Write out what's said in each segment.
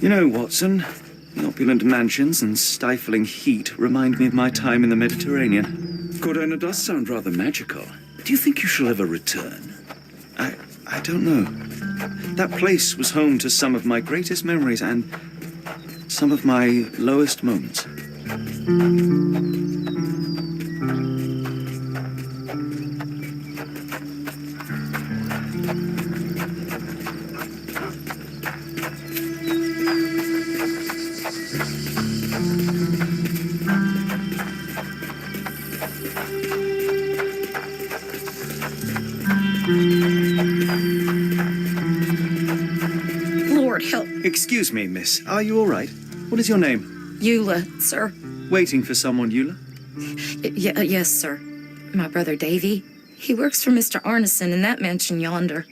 You know, Watson, the opulent mansions and stifling heat remind me of my time in the Mediterranean. Cordona does sound rather magical. Do you think you shall ever return? I don't know. That place was home to some of my greatest memories and some of my lowest moments. Lord help. Excuse me, miss. Are you all right? What is your name? Eula, sir. Waiting for someone, Eula? Yes, sir. My brother Davy. He works for Mr. Arneson in that mansion yonder.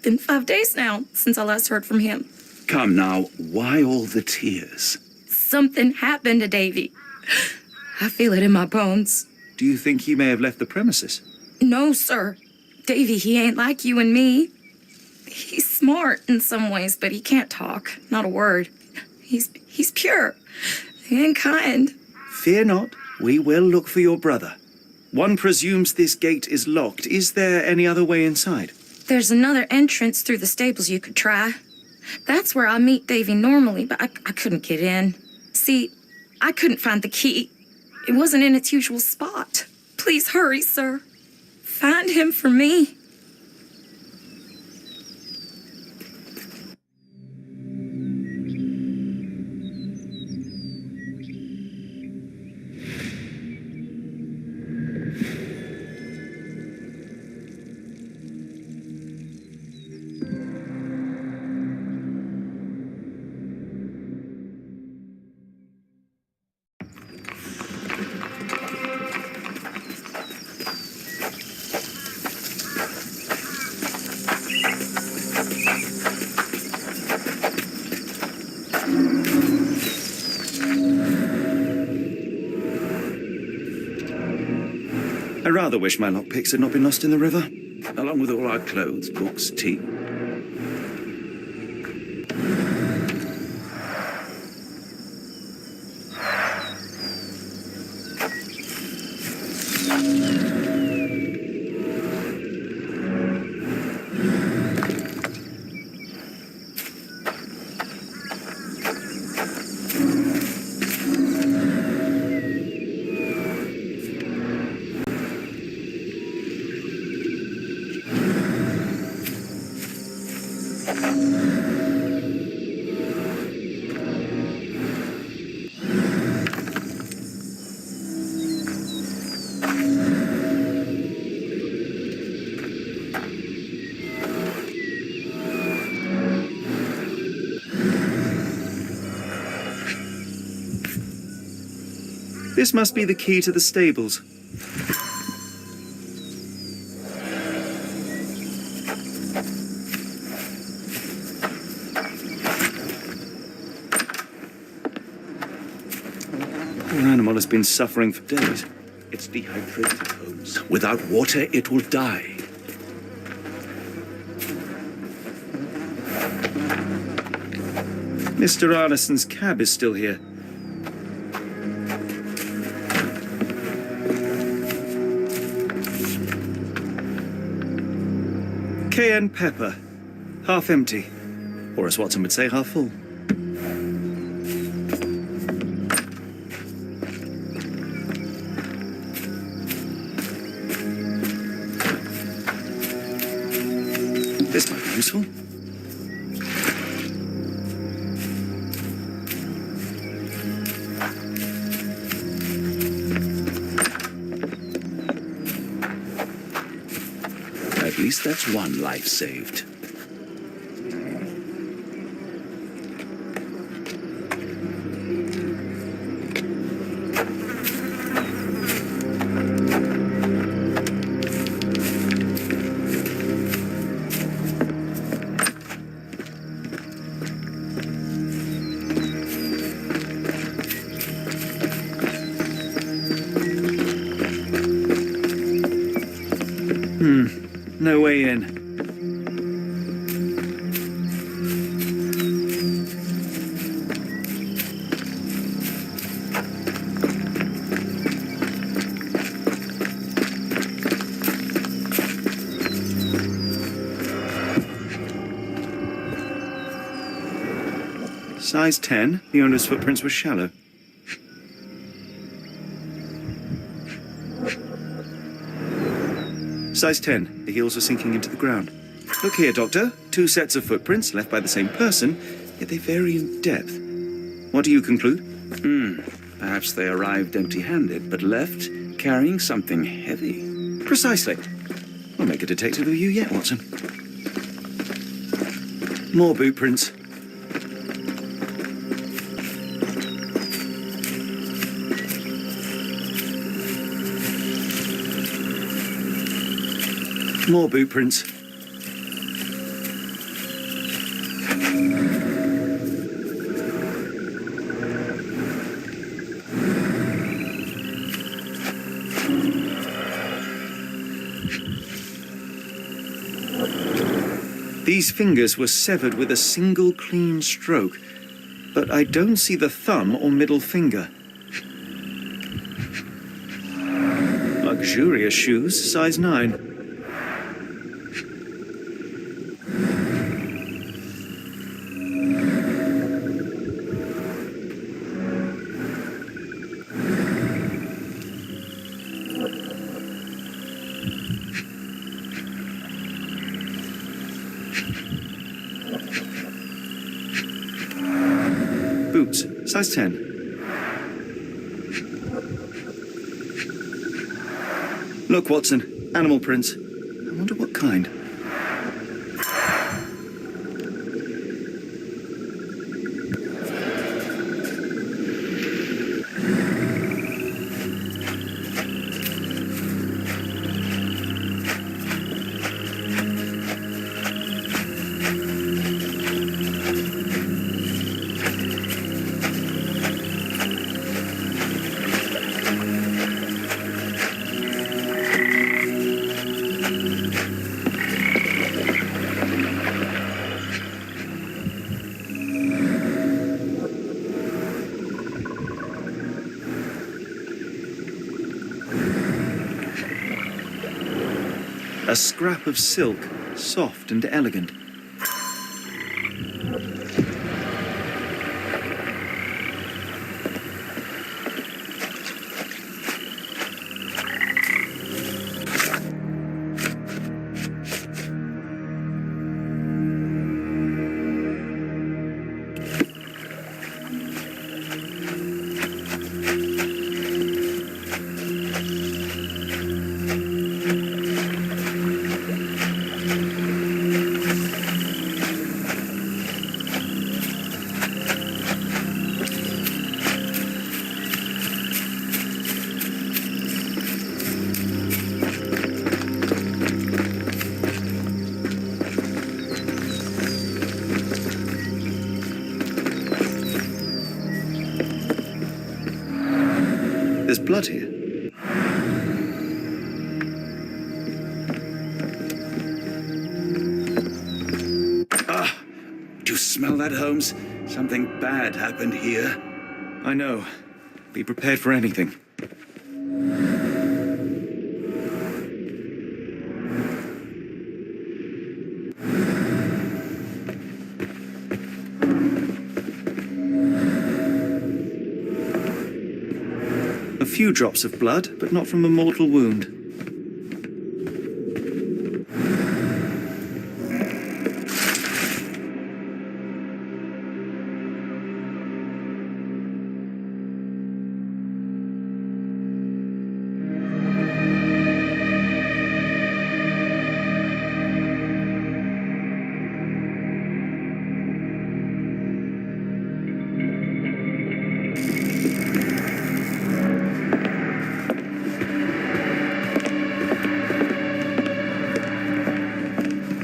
Been 5 days now since I last heard from him. Come now, why all the tears? Something happened to Davy. I feel it in my bones. Do you think he may have left the premises? No, sir. Davy, he ain't like you and me. He's smart in some ways, but he can't talk. Not a word. He's pure and kind. Fear not. We will look for your brother. One presumes this gate is locked. Is there any other way inside? There's another entrance through the stables you could try. That's where I meet Davy normally, but I couldn't get in. See, I couldn't find the key. It wasn't in its usual spot. Please hurry, sir. Find him for me. I rather wish my lockpicks had not been lost in the river. Along with all our clothes, books, tea. This must be the key to the stables. Poor animal has been suffering for days. It's dehydrated, Holmes. Without water, it will die. Mr. Arneson's cab is still here. Cayenne pepper. Half empty. Or as Watson would say, half full. This might be useful. At least that's one life saved. No way in. Size 10. The owner's footprints were shallow. Size 10. The heels were sinking into the ground. Look here, Doctor. 2 sets of footprints left by the same person, yet they vary in depth. What do you conclude? Perhaps they arrived empty-handed, but left carrying something heavy. Precisely. We'll make a detective of you yet, Watson. More boot prints. More boot prints. These fingers were severed with a single clean stroke, but I don't see the thumb or middle finger. Luxurious shoes, size 9. Boots, size 10. Look, Watson, animal prints. I wonder what kind. A scrap of silk, soft and elegant. There's blood here. Do you smell that, Holmes? Something bad happened here. I know. Be prepared for anything. A few drops of blood, but not from a mortal wound.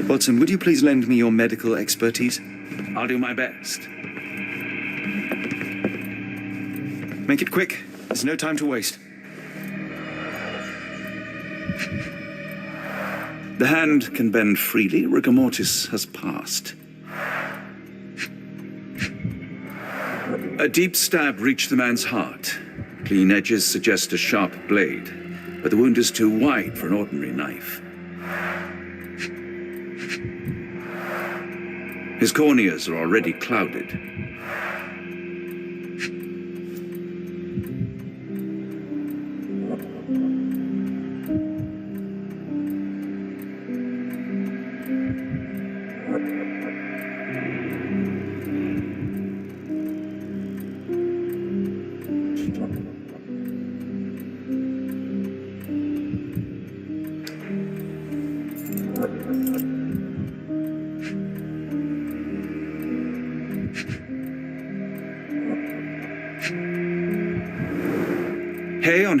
Watson, would you please lend me your medical expertise? I'll do my best. Make it quick. There's no time to waste. The hand can bend freely. Rigor mortis has passed. A deep stab reached the man's heart. Clean edges suggest a sharp blade, but the wound is too wide for an ordinary knife. His corneas are already clouded.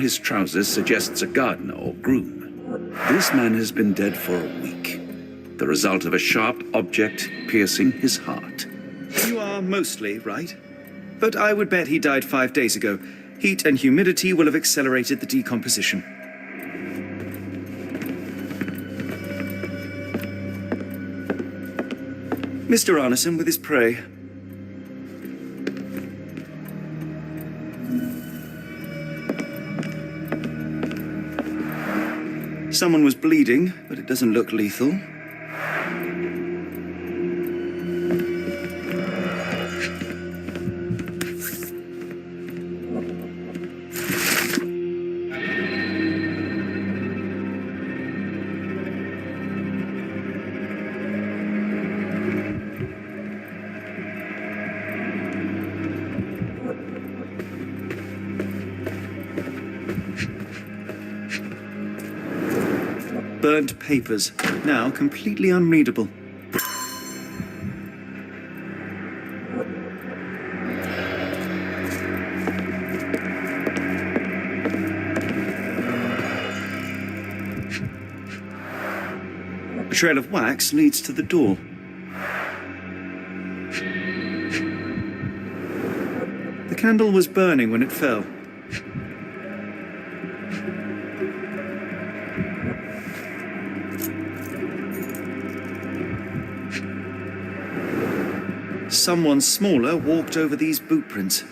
his trousers suggests a gardener or groom. This man has been dead for a week. The result of a sharp object piercing his heart. You are mostly right. But I would bet he died 5 days ago. Heat and humidity will have accelerated the decomposition. Mr. Arneson with his prey. Someone was bleeding, but it doesn't look lethal. Burnt papers, now completely unreadable. A trail of wax leads to the door. The candle was burning when it fell. Someone smaller walked over these boot prints.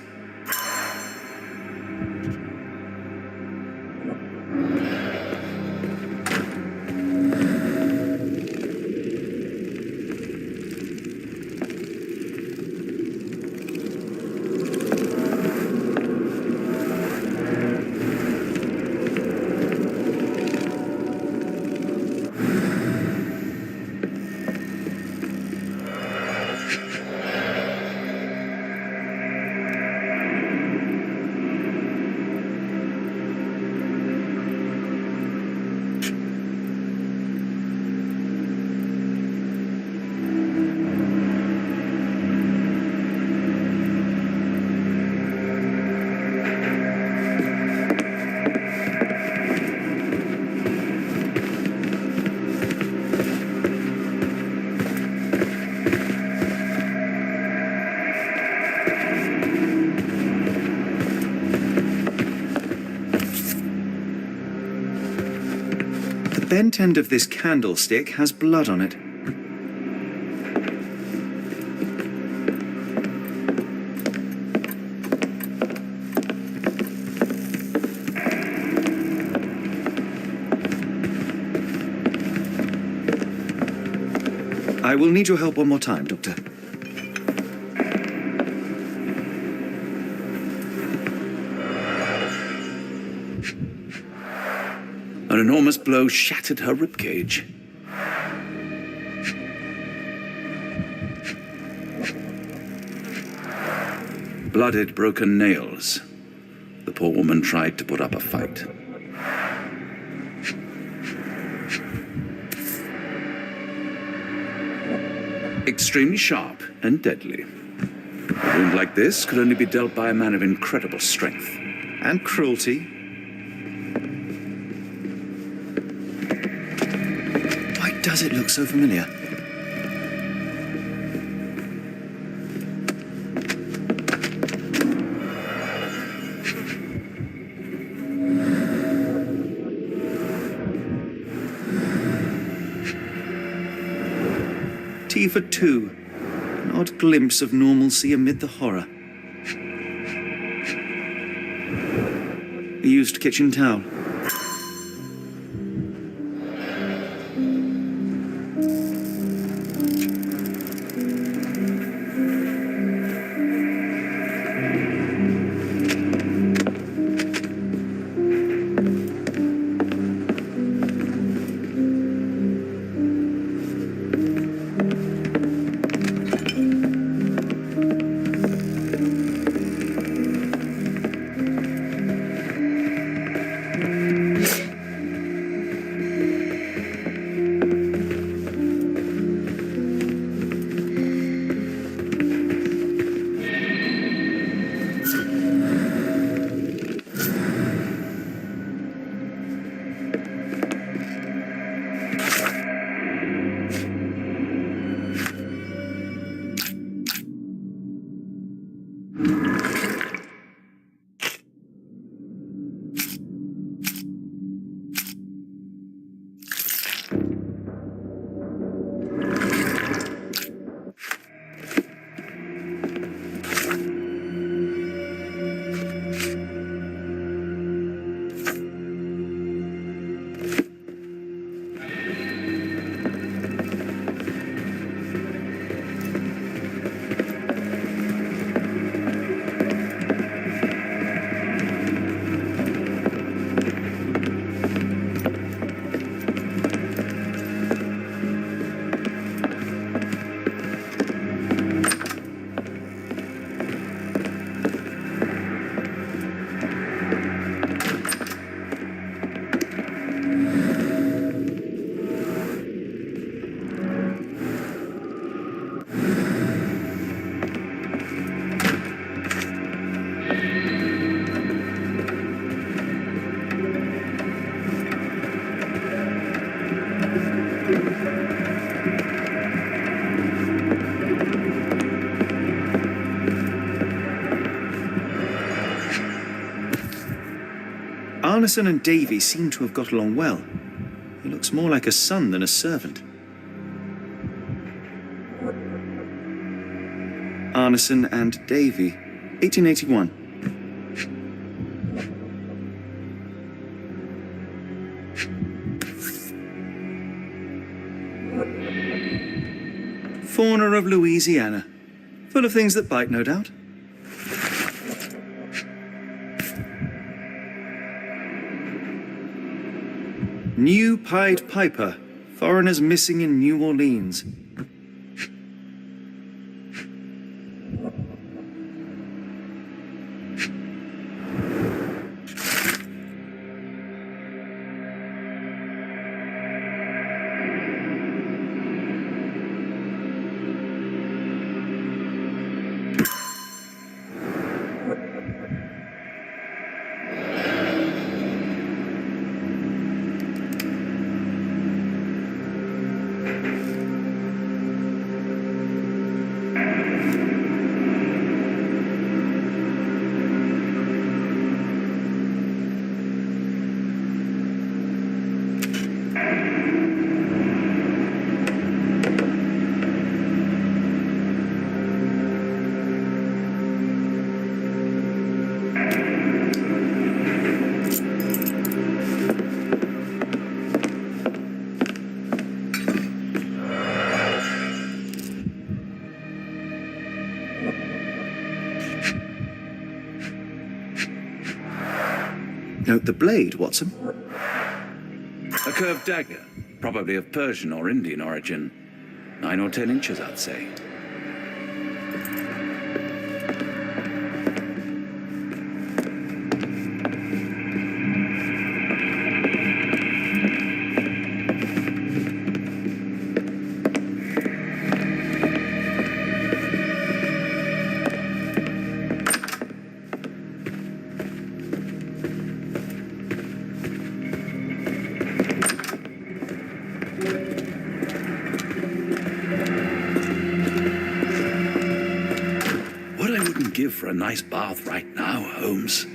The bent end of this candlestick has blood on it. I will need your help one more time, Doctor. An enormous blow shattered her ribcage. Blooded, broken nails. The poor woman tried to put up a fight. Extremely sharp and deadly. A wound like this could only be dealt by a man of incredible strength. And cruelty. Why does it look so familiar? Tea for two. An odd glimpse of normalcy amid the horror. A used kitchen towel. Arneson and Davy seem to have got along well. He looks more like a son than a servant. Arneson and Davy, 1881. Fauna of Louisiana. Full of things that bite, no doubt. New Pied Piper. Foreigners missing in New Orleans. Note the blade, Watson. A curved dagger, probably of Persian or Indian origin. 9 or 10 inches, I'd say. Give for a nice bath right now, Holmes.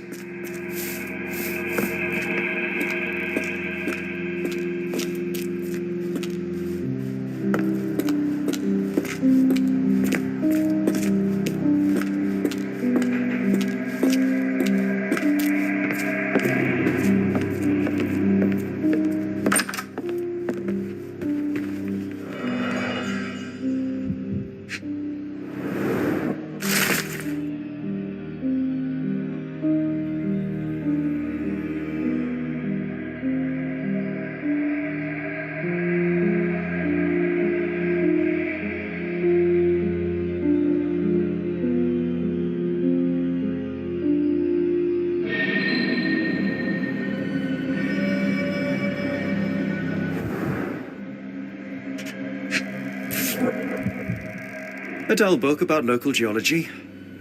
A dull book about local geology.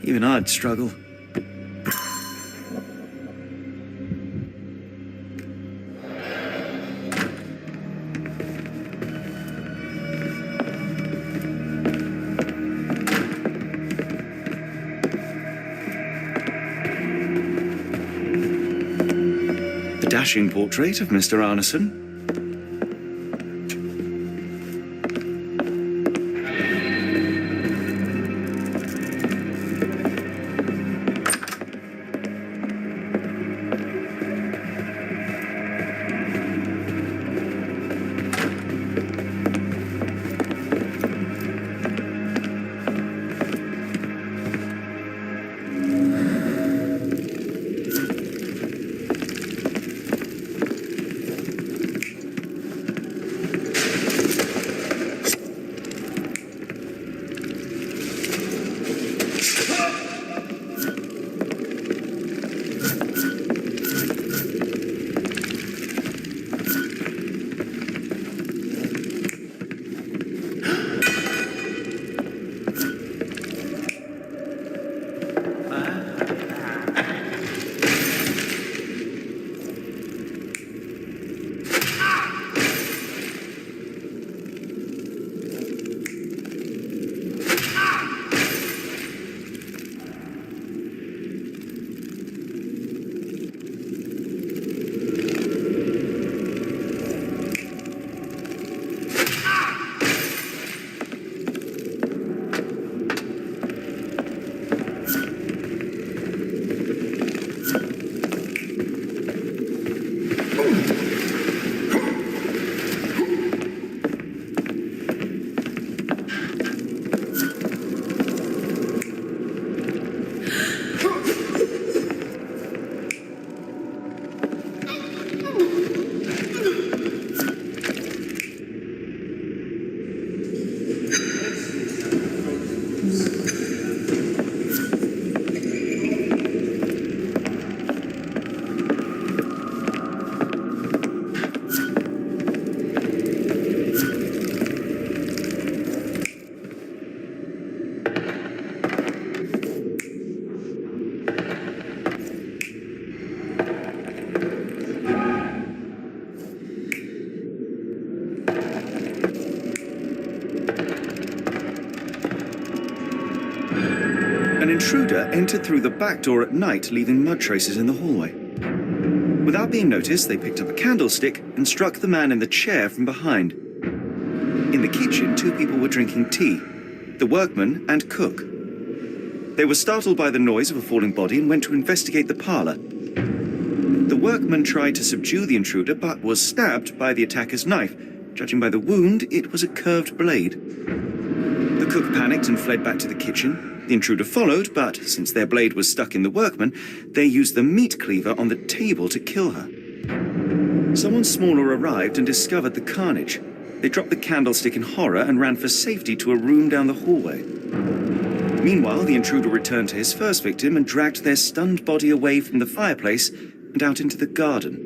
Even I'd struggle. The dashing portrait of Mr. Arneson. intruder entered through the back door at night, leaving mud traces in the hallway. Without being noticed, they picked up a candlestick and struck the man in the chair from behind. In the kitchen, 2 people were drinking tea, the workman and cook. They were startled by the noise of a falling body and went to investigate the parlor. The workman tried to subdue the intruder, but was stabbed by the attacker's knife. Judging by the wound, it was a curved blade. The cook panicked and fled back to the kitchen. The intruder followed, but since their blade was stuck in the workman, they used the meat cleaver on the table to kill her. Someone smaller arrived and discovered the carnage. They dropped the candlestick in horror and ran for safety to a room down the hallway. Meanwhile, the intruder returned to his first victim and dragged their stunned body away from the fireplace and out into the garden.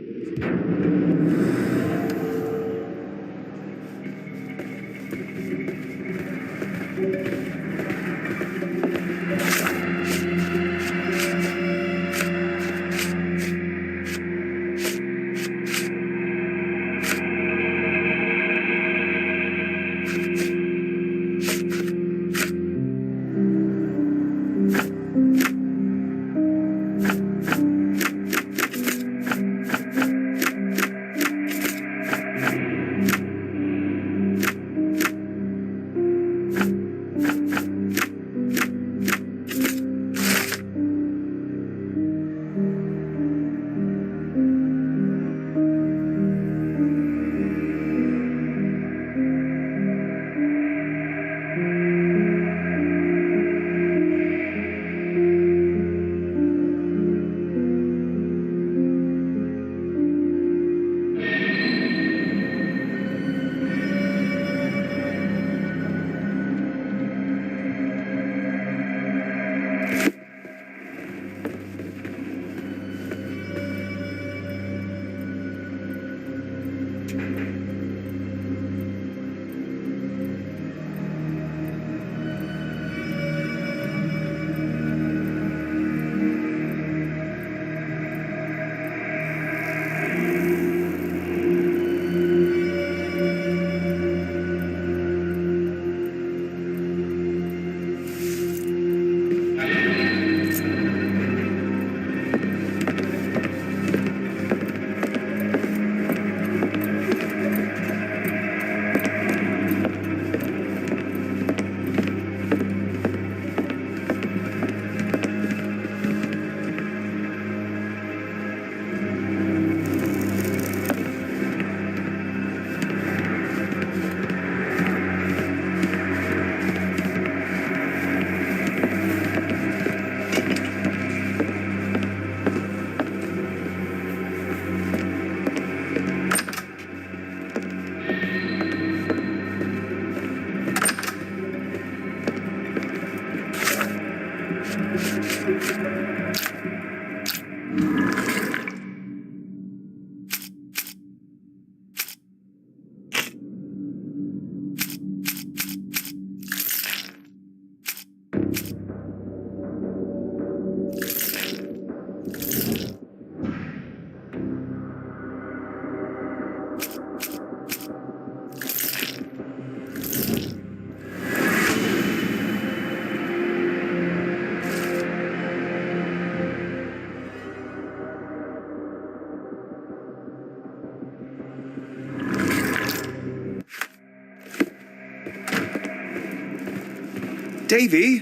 Davy,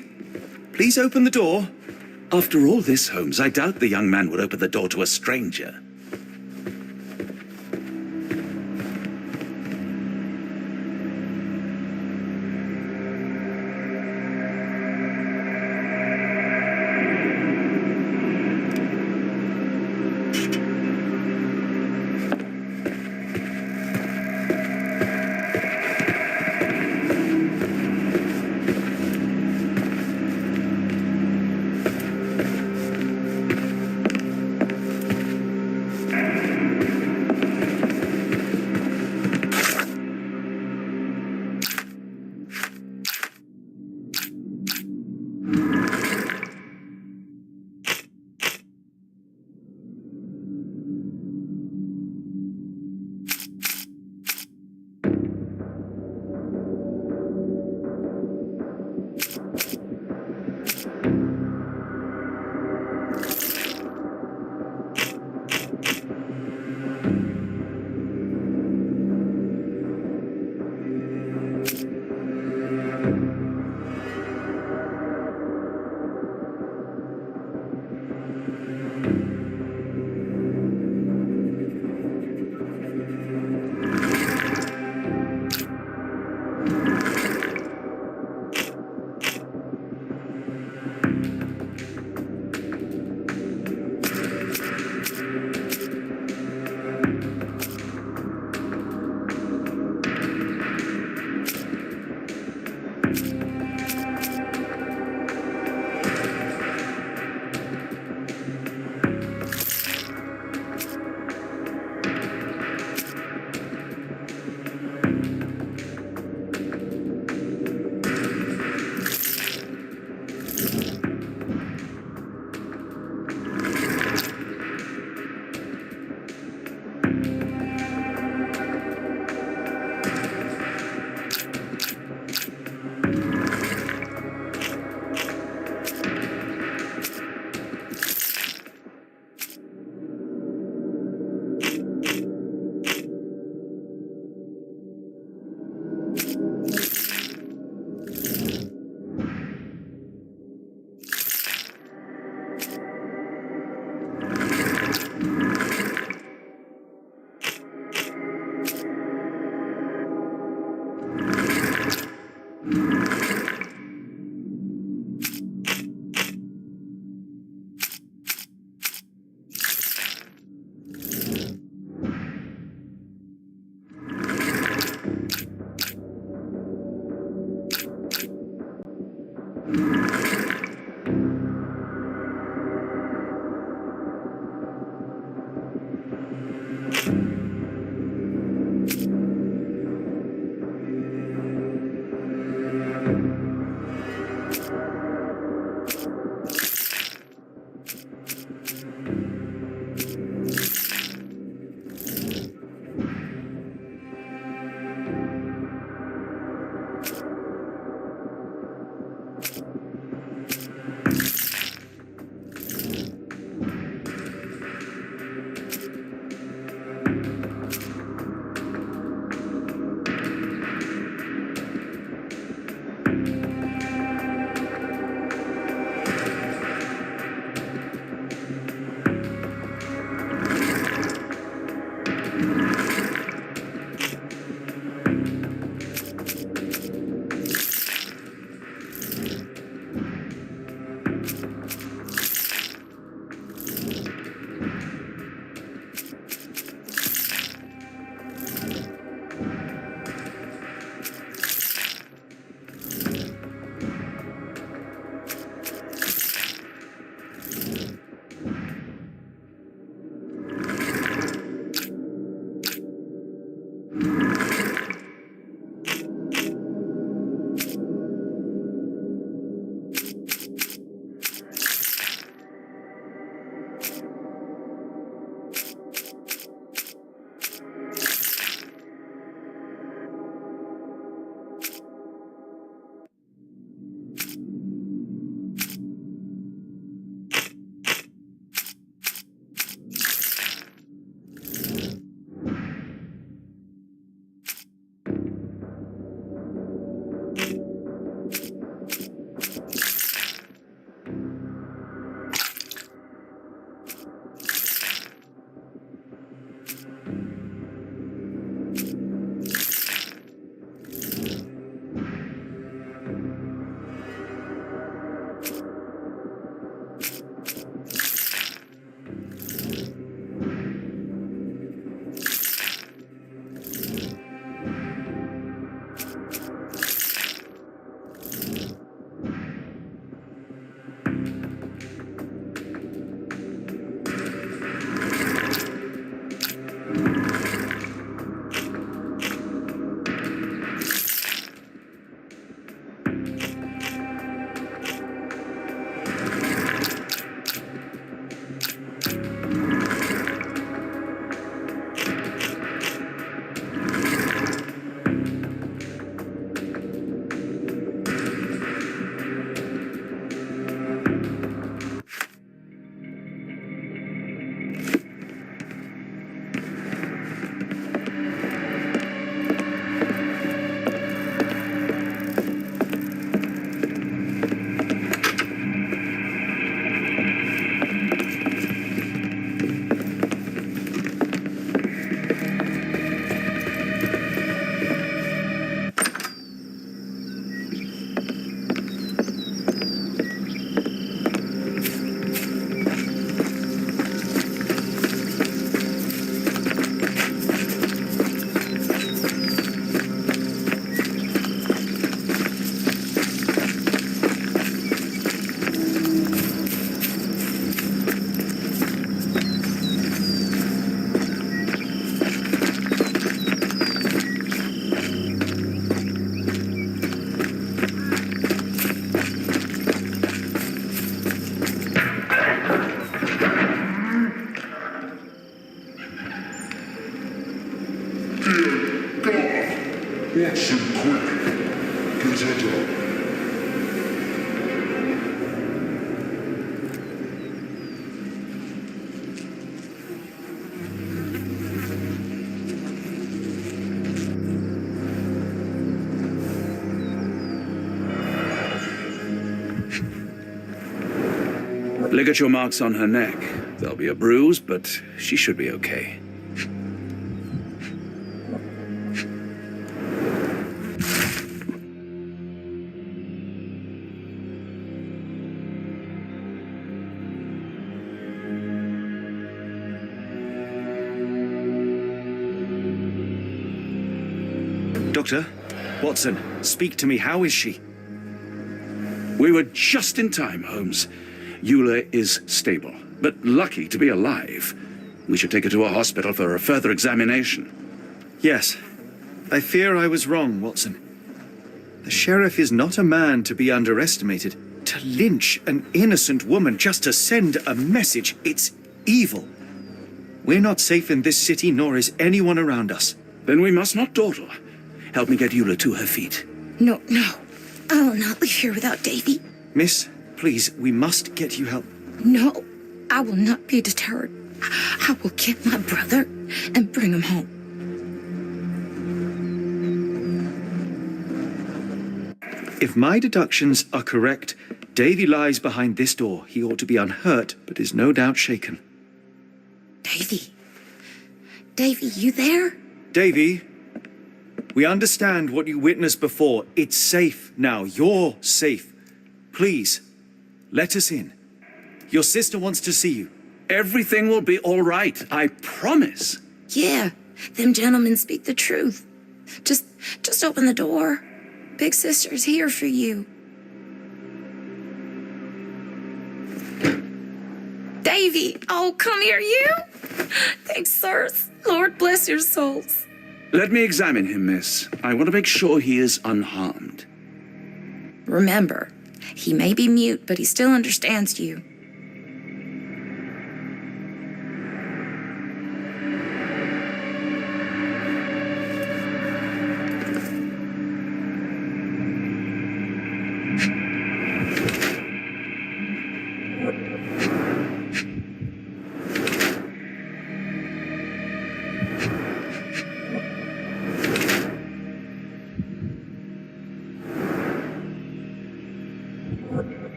please open the door. After all this, Holmes, I doubt the young man would open the door to a stranger. Watson, quick. Get it up. Ligature marks on her neck. There'll be a bruise, but she should be okay. Doctor, Watson, speak to me. How is she? We were just in time, Holmes. Eula is stable, but lucky to be alive. We should take her to a hospital for a further examination. Yes. I fear I was wrong, Watson. The sheriff is not a man to be underestimated. To lynch an innocent woman just to send a message, it's evil. We're not safe in this city, nor is anyone around us. Then we must not dawdle. Help me get Eula to her feet. No, no. I will not leave here without Davy. Miss, please, we must get you help. No, I will not be deterred. I will get my brother and bring him home. If my deductions are correct, Davy lies behind this door. He ought to be unhurt, but is no doubt shaken. Davy. Davy, you there? Davy, we understand what you witnessed before. It's safe now. You're safe. Please, let us in. Your sister wants to see you. Everything will be all right, I promise. Yeah, them gentlemen speak the truth. Just open the door. Big sister's here for you. Davy, oh, come here, you. Thanks, sirs. Lord bless your souls. Let me examine him, miss. I want to make sure he is unharmed. Remember, he may be mute, but he still understands you.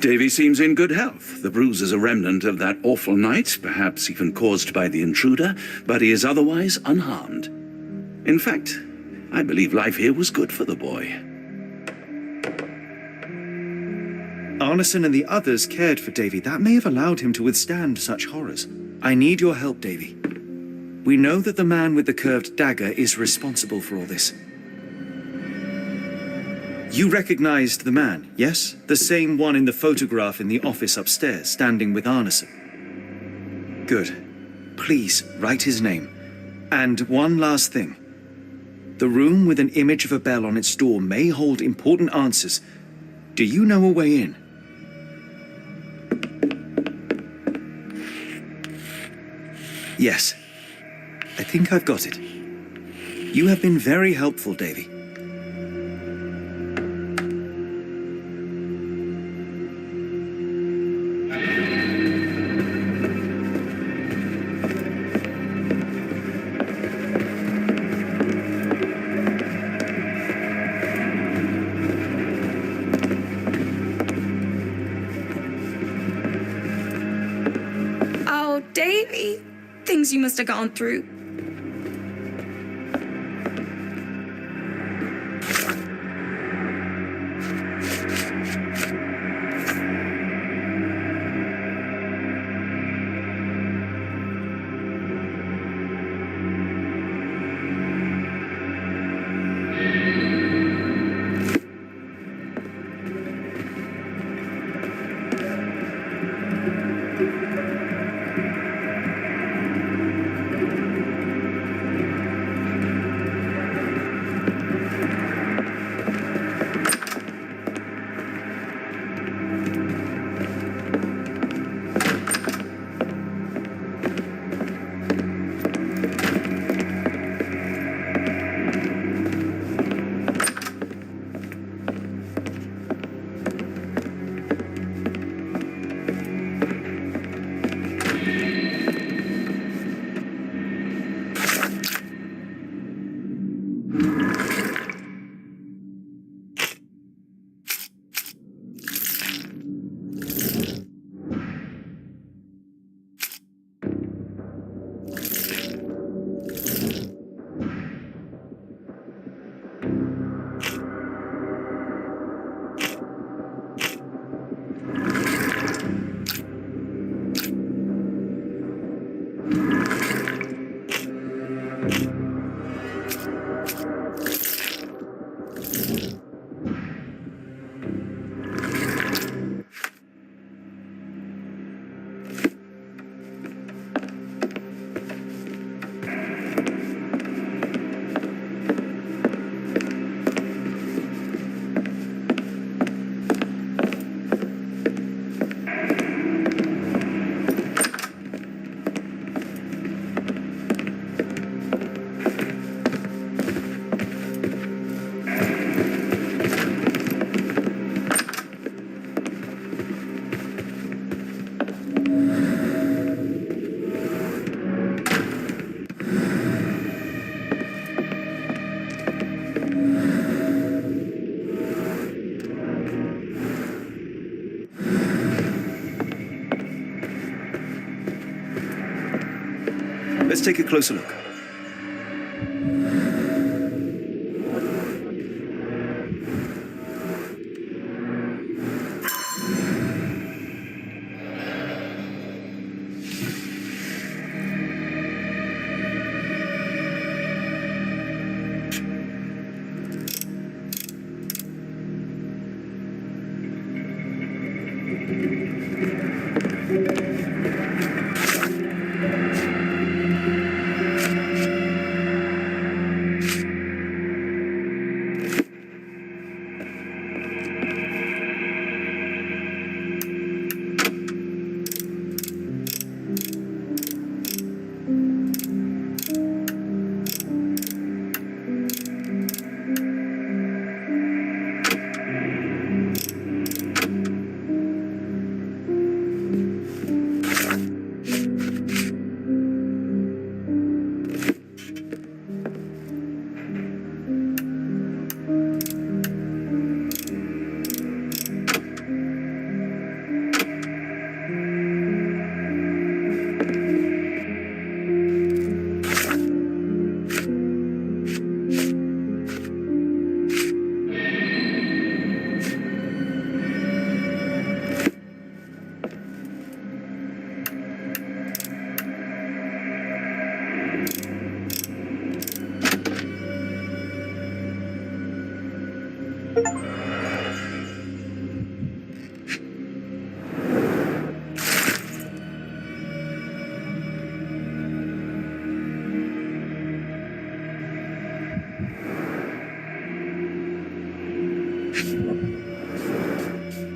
Davy seems in good health. The bruise is a remnant of that awful night, perhaps even caused by the intruder, but he is otherwise unharmed. In fact, I believe life here was good for the boy. Arneson and the others cared for Davy. That may have allowed him to withstand such horrors. I need your help, Davy. We know that the man with the curved dagger is responsible for all this. You recognized the man, yes? The same one in the photograph in the office upstairs, standing with Arneson. Good. Please, write his name. And one last thing. The room with an image of a bell on its door may hold important answers. Do you know a way in? Yes. I think I've got it. You have been very helpful, Davy. Oh, Davy. Things you must have gone through. Let's take a closer look.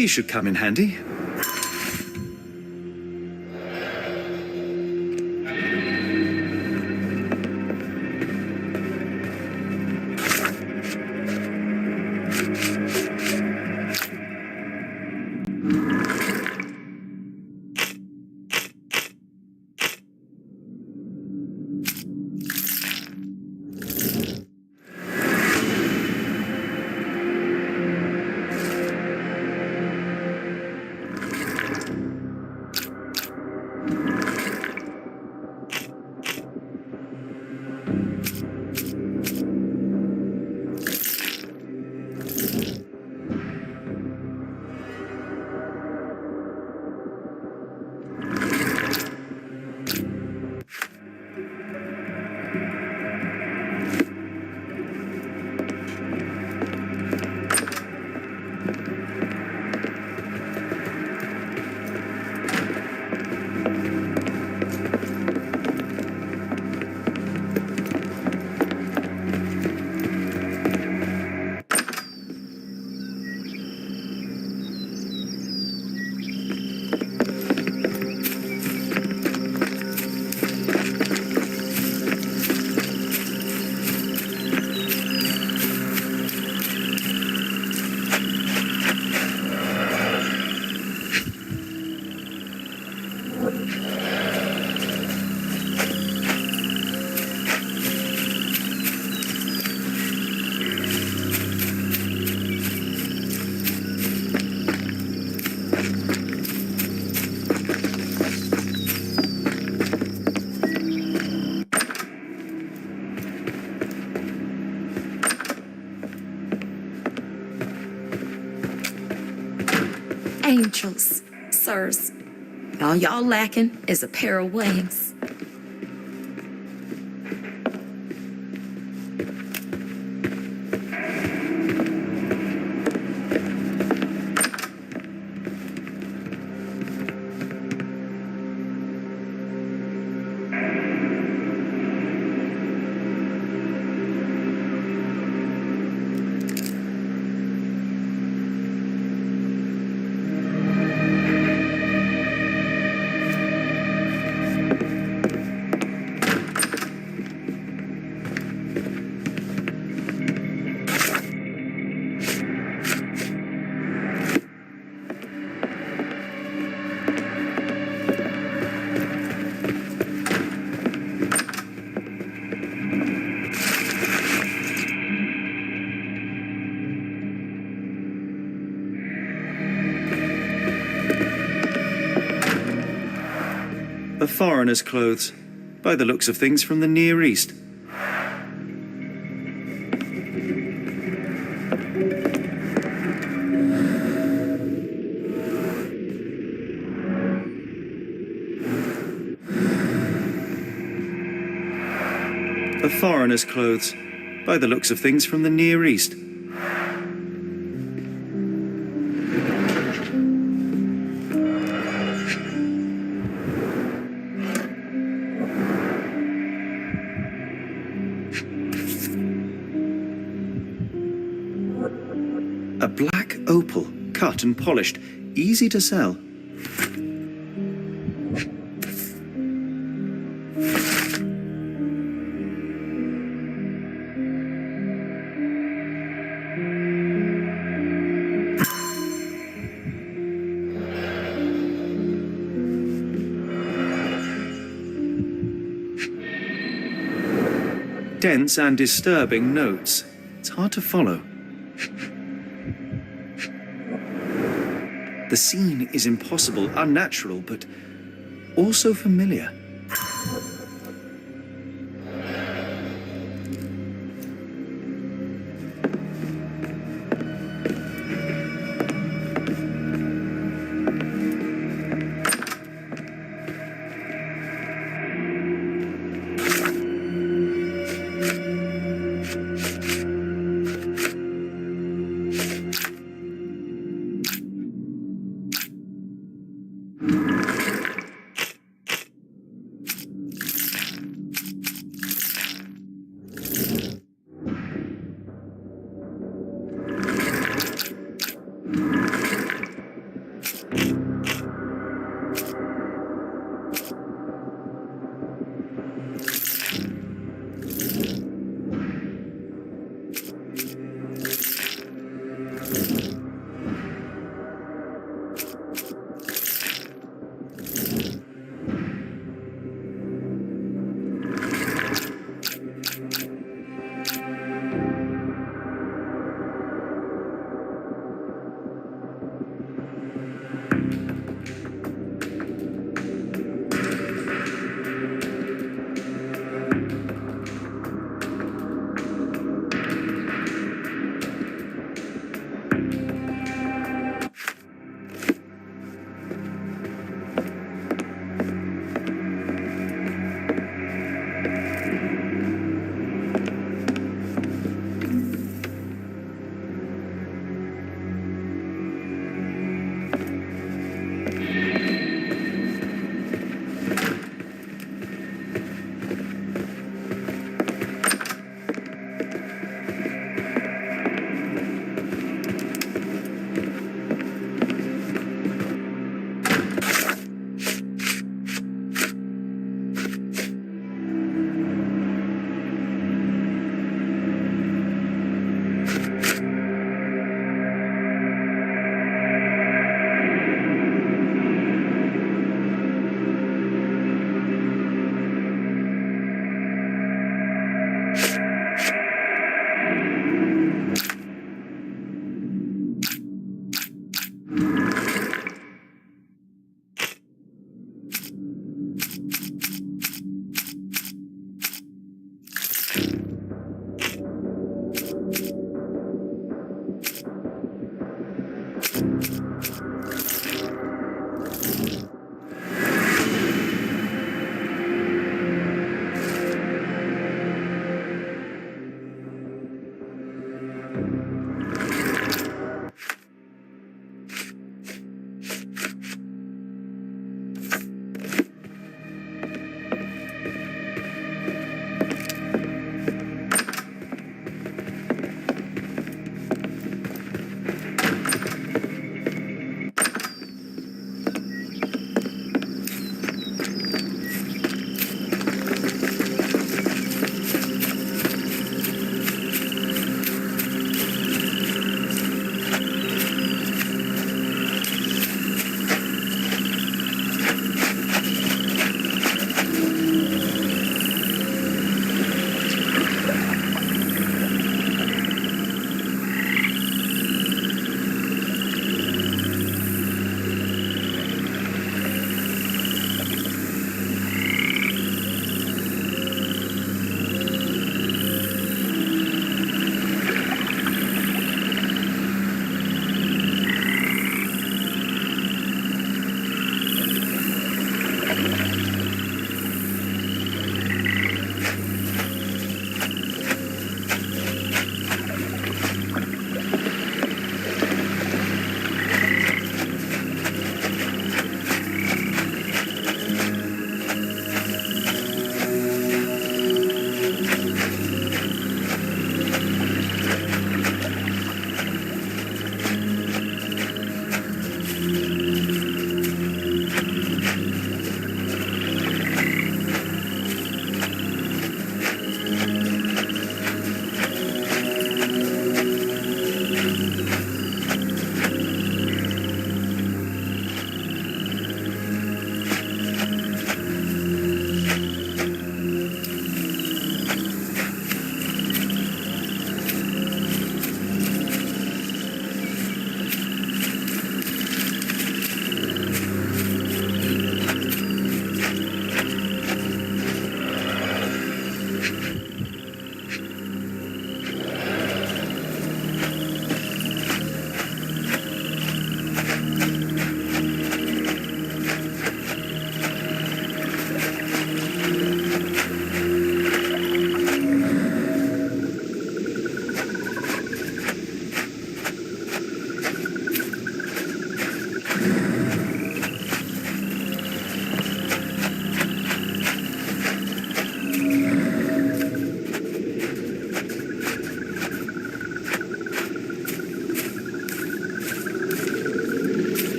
These should come in handy. Angels, sirs. All y'all lacking is a pair of wings. A foreigner's clothes. by the looks of things from the Near East. Of foreigners' clothes, by the looks of things from the Near East. A black opal, cut and polished, easy to sell. Dense and disturbing notes. It's hard to follow. The scene is impossible, unnatural, but also familiar.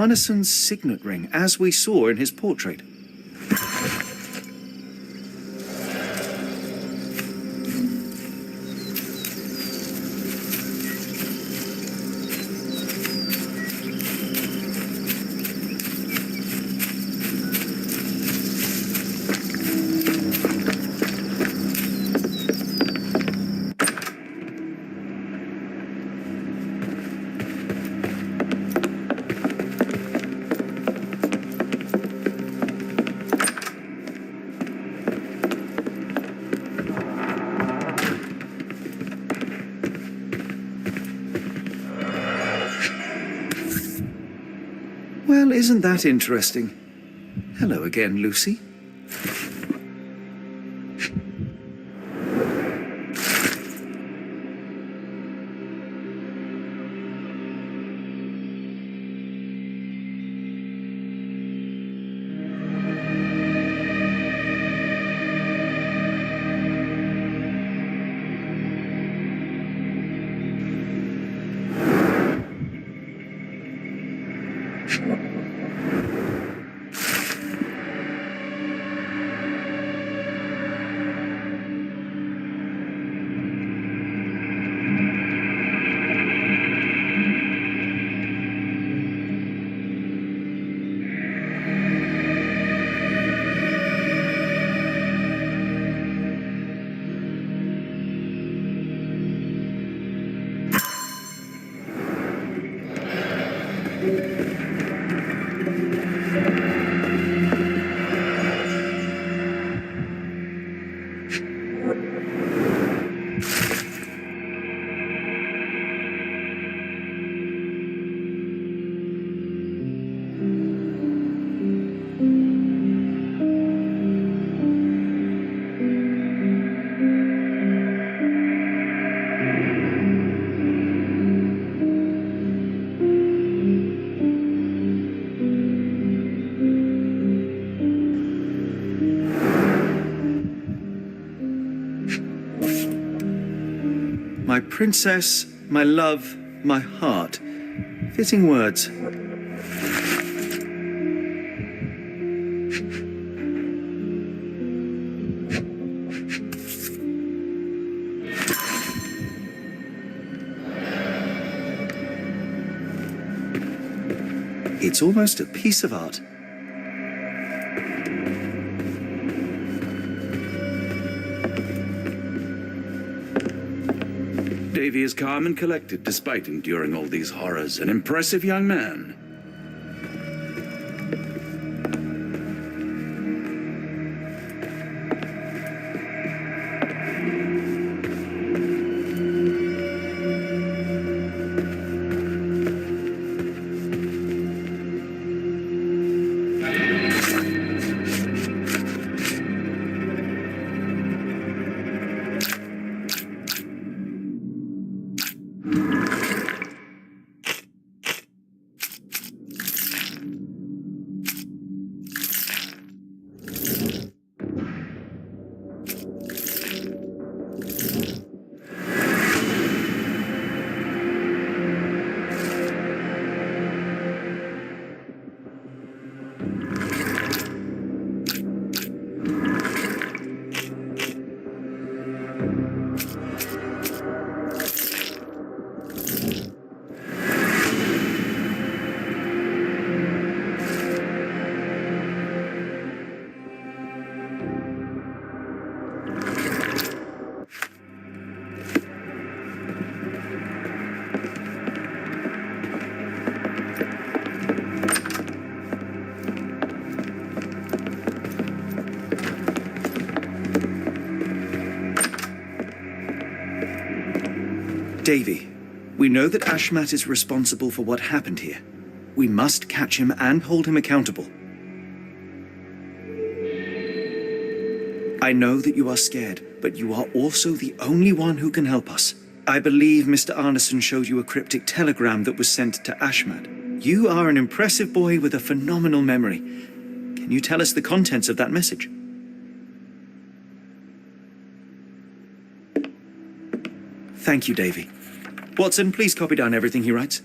Arneson's signet ring, as we saw in his portrait. Well, isn't that interesting? Hello again, Lucy. My princess, my love, my heart. Fitting words. It's almost a piece of art. Davy is calm and collected despite enduring all these horrors. An impressive young man. Davy, we know that Ashmat is responsible for what happened here. We must catch him and hold him accountable. I know that you are scared, but you are also the only one who can help us. I believe Mr. Arneson showed you a cryptic telegram that was sent to Ashmat. You are an impressive boy with a phenomenal memory. Can you tell us the contents of that message? Thank you, Davy. Watson, please copy down everything he writes.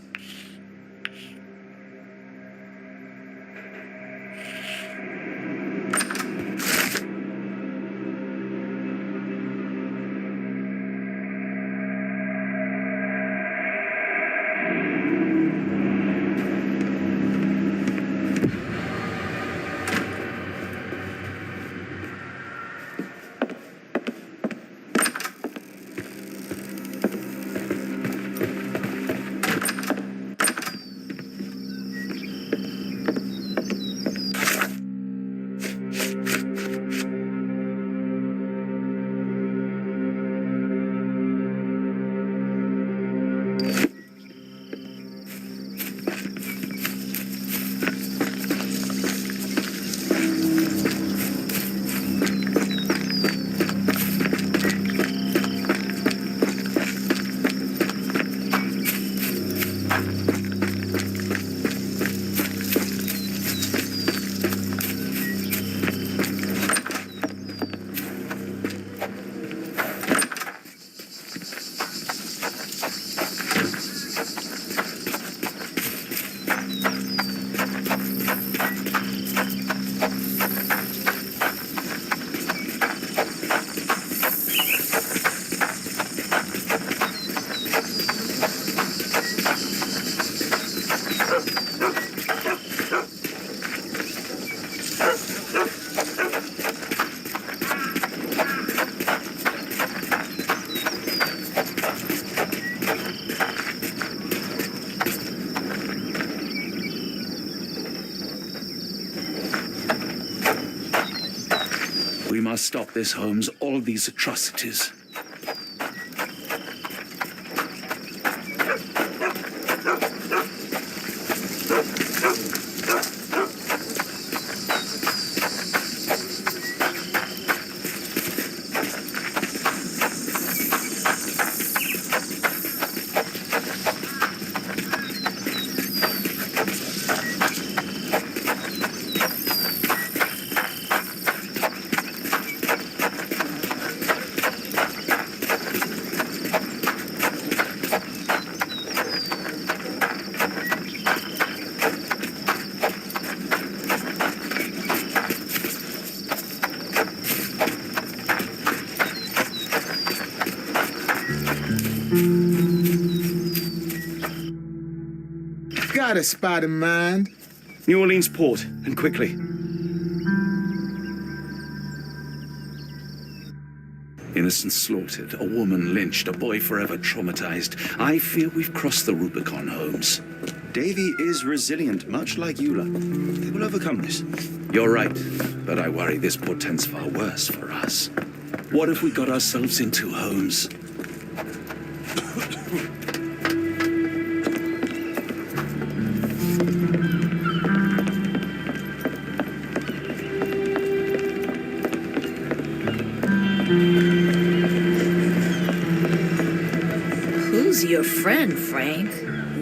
We must stop this, Holmes. All these atrocities. Got a spot in mind. New Orleans port, and quickly. Innocents slaughtered, a woman lynched, a boy forever traumatized. I fear we've crossed the Rubicon, Holmes. Davy is resilient, much like Eula. They will overcome this. You're right, but I worry this portends far worse for us. What have we got ourselves into, Holmes? Who's your friend, Frank?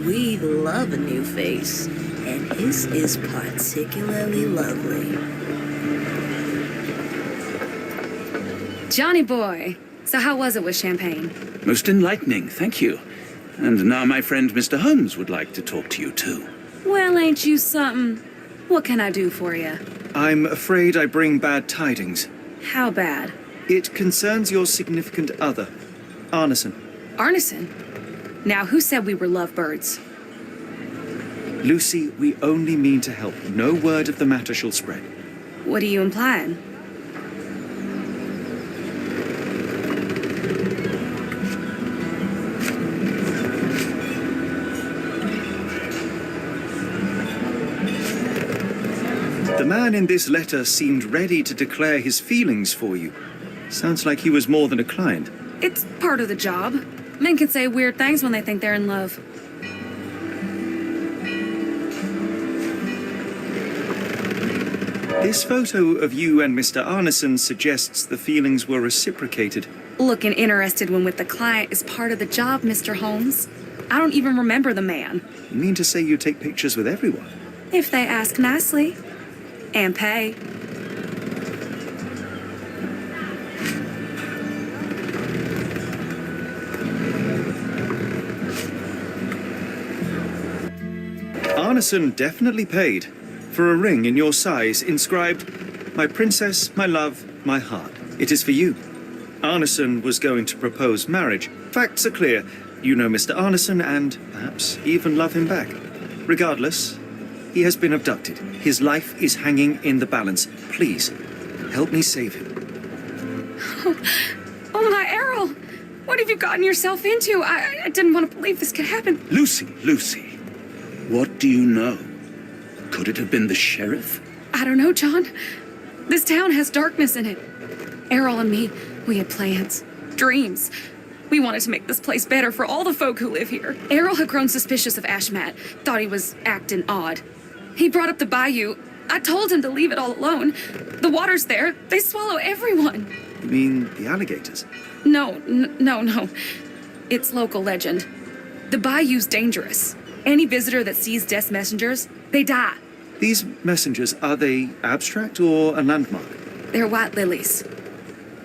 We love a new face, and his is particularly lovely. Johnny boy, so how was it with Champagne? Most enlightening, thank you. And now my friend Mr. Holmes would like to talk to you too. Well, ain't you something? What can I do for you? I'm afraid I bring bad tidings. How bad? It concerns your significant other, Arneson. Arneson? Now, who said we were lovebirds? Lucy, we only mean to help. No word of the matter shall spread. What are you implying? The man in this letter seemed ready to declare his feelings for you. Sounds like he was more than a client. It's part of the job. Men can say weird things when they think they're in love. This photo of you and Mr. Arneson suggests the feelings were reciprocated. Looking interested when with the client is part of the job, Mr. Holmes. I don't even remember the man. You mean to say you take pictures with everyone? If they ask nicely. And pay. Arneson definitely paid for a ring in your size inscribed, "My princess, my love, my heart." It is for you. Arneson was going to propose marriage. Facts are clear. You know Mr. Arneson and perhaps even love him back. Regardless, he has been abducted. His life is hanging in the balance. Please, help me save him. Oh my, Errol! What have you gotten yourself into? I didn't want to believe this could happen. Lucy, what do you know? Could it have been the sheriff? I don't know, John. This town has darkness in it. Errol and me, we had plans, dreams. We wanted to make this place better for all the folk who live here. Errol had grown suspicious of Ashmat, thought he was acting odd. He brought up the bayou. I told him to leave it all alone. The water's there. They swallow everyone. You mean the alligators? No. It's local legend. The bayou's dangerous. Any visitor that sees death's messengers, they die. These messengers, are they abstract or a landmark? They're white lilies.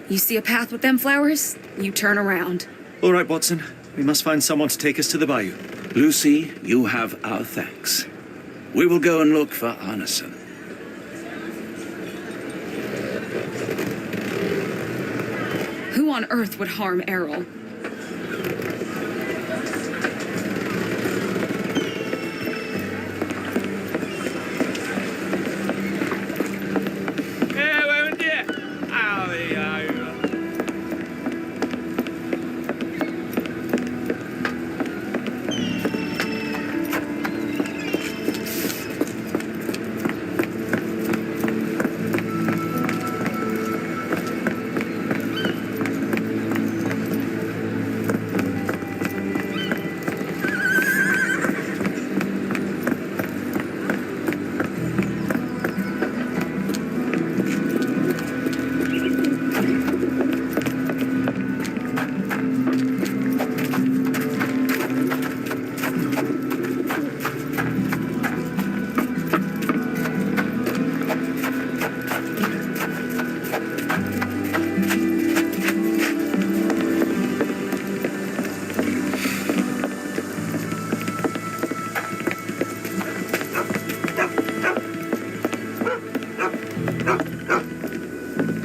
You see a path with them flowers, you turn around. All right, Watson. We must find someone to take us to the bayou. Lucy, you have our thanks. We will go and look for Arneson. Who on earth would harm Errol?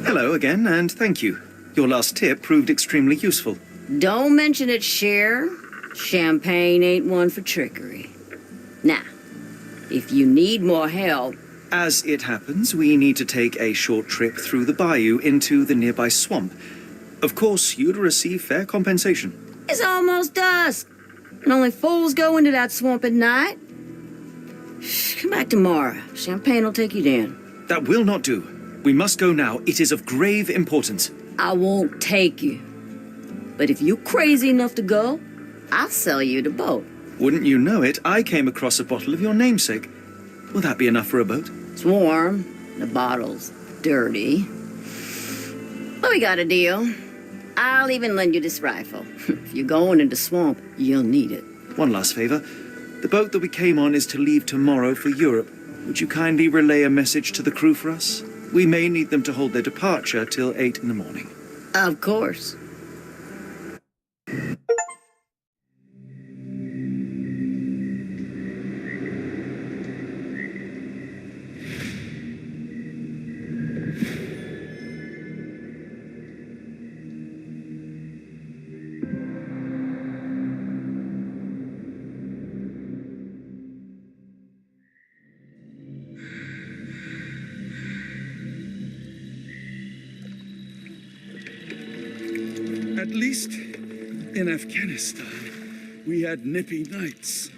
Hello again, and thank you. Your last tip proved extremely useful. Don't mention it, Cher. Champagne ain't one for trickery. Now, if you need more help, As it happens, we need to take a short trip through the bayou into the nearby swamp. Of course, you'd receive fair compensation. it's almost dusk. And only fools go into that swamp at night. Come back tomorrow. Champagne will take you down. That will not do. We must go now. It is of grave importance. I won't take you. But if you're crazy enough to go, I'll sell you the boat. Wouldn't you know it, I came across a bottle of your namesake. Will that be enough for a boat? It's warm. The bottle's dirty. But we got a deal. I'll even lend you this rifle. If you're going into swamp, you'll need it. One last favor. The boat that we came on is to leave tomorrow for Europe. Would you kindly relay a message to the crew for us? We may need them to hold their departure till 8 in the morning. Of course. At least in Afghanistan, we had nippy nights.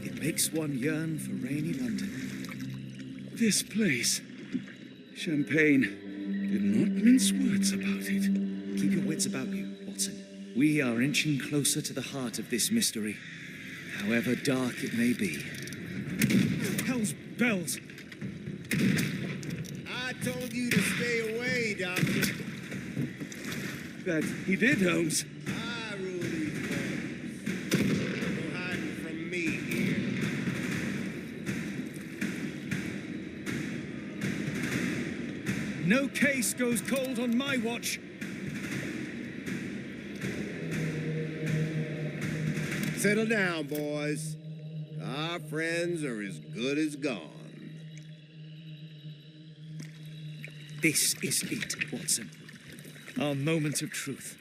It makes one yearn for rainy London. This place, Champagne, did not mince words about it. Keep your wits about you, Watson. We are inching closer to the heart of this mystery, however dark it may be. Hell's bells! I told you to stay away, Doctor. That he did, Holmes. I rule these waters. No hiding from me here. No case goes cold on my watch. Settle down, boys. Our friends are as good as gone. This is it, Watson. Our moment of truth.